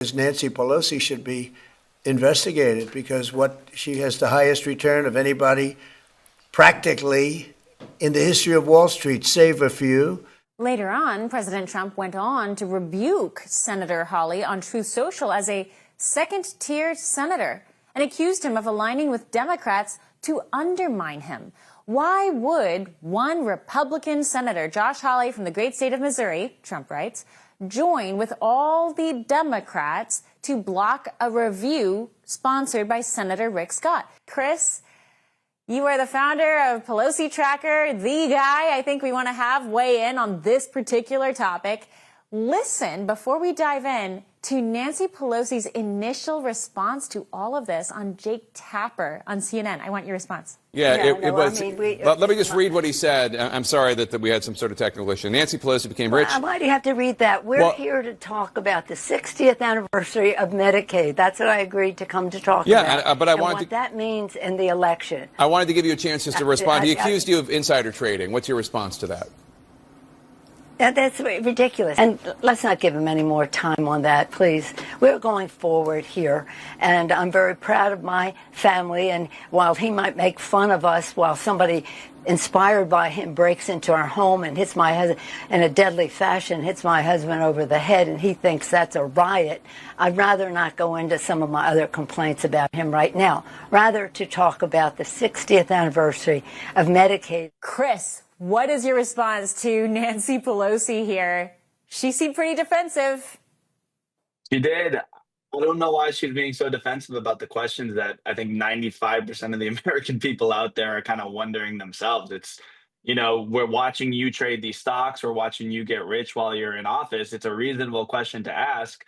Nancy Pelosi should be investigated because she has the highest return of anybody practically in the history of Wall Street, save a few. Later on, President Trump went on to rebuke Senator Hawley on Truth Social as a second-tier senator and accused him of aligning with Democrats to undermine him. Why would one Republican senator, Josh Hawley from the great state of Missouri, Trump writes, join with all the Democrats to block a review sponsored by Senator Rick Scott? Chris, you are the founder of Pelosi Tracker, the guy I think we want to have weigh in on this particular topic. Listen, before we dive in, to Nancy Pelosi's initial response to all of this on Jake Tapper on CNN. I want your response. Let me just read what he said. I'm sorry that we had some sort of technical issue. Nancy Pelosi became rich. Why do you have to read that? We're here to talk about the 60th anniversary of Medicaid. That's what I agreed to come to talk about. But I wanted what that means in the election. I wanted to give you a chance just to respond. He accused you of insider trading. What's your response to that? That's ridiculous. And let's not give him any more time on that, please. We're going forward here, and I'm very proud of my family. And while he might make fun of us, while somebody inspired by him breaks into our home and hits my husband in a deadly fashion, hits my husband over the head, and he thinks that's a riot, I'd rather not go into some of my other complaints about him right now. Rather to talk about the 60th anniversary of Medicaid. Chris, what is your response to Nancy Pelosi here? She seemed pretty defensive. She did. I don't know why she's being so defensive about the questions that I think 95% of the American people out there are kind of wondering themselves. It's, we're watching you trade these stocks. We're watching you get rich while you're in office. It's a reasonable question to ask.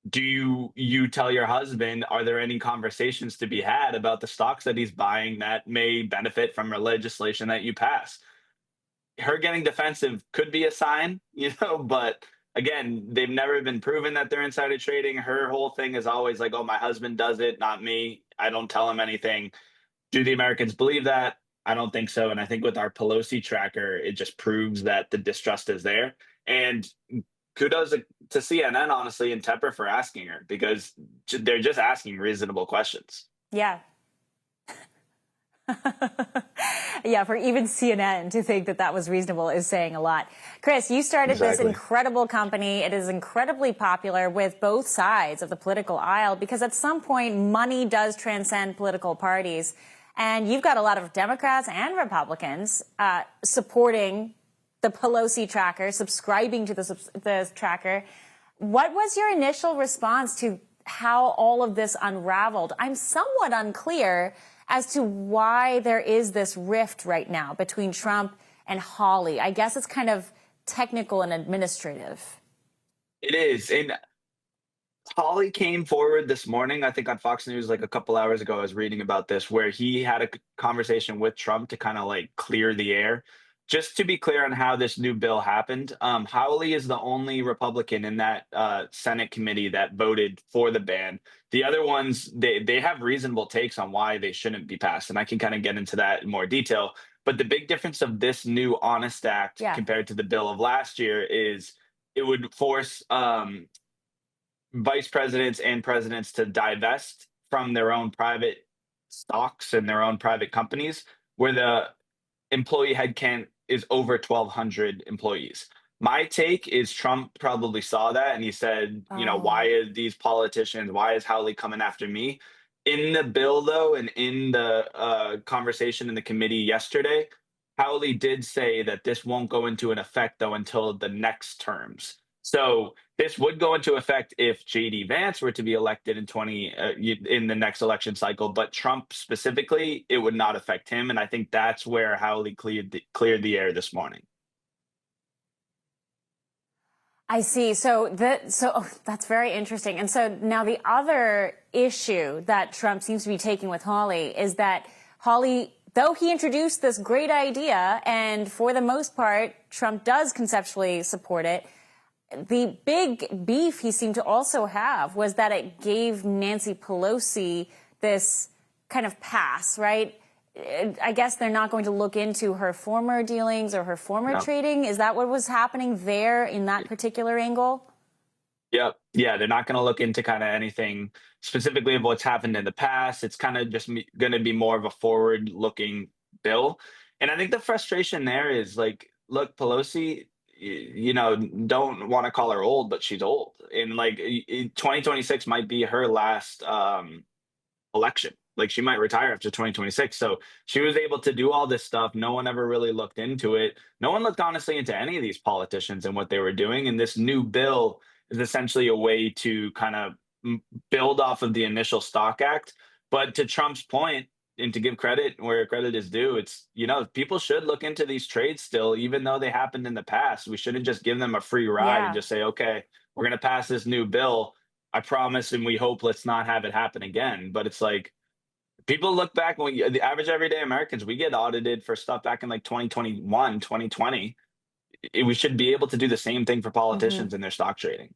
Do you tell your husband, are there any conversations to be had about the stocks that he's buying that may benefit from legislation that you pass? Her getting defensive could be a sign, but again, they've never been proven that they're insider trading. Her whole thing is always like, oh, my husband does it, not me. I don't tell him anything. Do the Americans believe that? I don't think so. And I think with our Pelosi tracker, it just proves that the distrust is there. And kudos to CNN, honestly, and Tepper for asking her, because they're just asking reasonable questions. Yeah. Yeah, for even CNN to think that that was reasonable is saying a lot. Chris, you started this incredible company. It is incredibly popular with both sides of the political aisle because at some point money does transcend political parties. And you've got a lot of Democrats and Republicans supporting the Pelosi tracker, subscribing to the tracker. What was your initial response to how all of this unraveled? I'm somewhat unclear as to why there is this rift right now between Trump and Hawley. I guess it's kind of technical and administrative. It is. And Hawley came forward this morning, I think on Fox News, like a couple hours ago, I was reading about this, where he had a conversation with Trump to kind of like clear the air. Just to be clear on how this new bill happened, Hawley is the only Republican in that Senate committee that voted for the ban. The other ones, they have reasonable takes on why they shouldn't be passed, and I can kind of get into that in more detail. But the big difference of this new Honest Act compared to the bill of last year is it would force vice presidents and presidents to divest from their own private stocks and their own private companies, where the employee headcount is over 1,200 employees. My take is Trump probably saw that and he said, why are these politicians, why is Hawley coming after me? In the bill, though, and in the conversation in the committee yesterday, Hawley did say that this won't go into an effect, though, until the next terms. So this would go into effect if J.D. Vance were to be elected in the next election cycle, but Trump specifically, it would not affect him. And I think that's where Hawley cleared the air this morning. I see. So that's very interesting. And so now the other issue that Trump seems to be taking with Hawley is that Hawley, though he introduced this great idea, and for the most part, Trump does conceptually support it, the big beef he seemed to also have was that it gave Nancy Pelosi this kind of pass, right? I guess they're not going to look into her former dealings or her former trading. Is that what was happening there in that particular angle? Yep. Yeah, they're not going to look into kind of anything specifically of what's happened in the past. It's kind of just going to be more of a forward-looking bill. And I think the frustration there is like, look, Pelosi, don't want to call her old, but she's old, and like 2026 might be her last election. Like she might retire after 2026. So she was able to do all this stuff. No one ever really looked into it. No one looked honestly into any of these politicians and what they were doing. And this new bill is essentially a way to kind of build off of the initial Stock Act. But to Trump's point, and to give credit where credit is due, it's, people should look into these trades still, even though they happened in the past. We shouldn't just give them a free ride and Yeah. just say, okay, we're going to pass this new bill. I promise, and we hope let's not have it happen again. But it's like, people look back when the average everyday Americans, we get audited for stuff back in like 2021, 2020. We should be able to do the same thing for Mhm. politicians in their stock trading.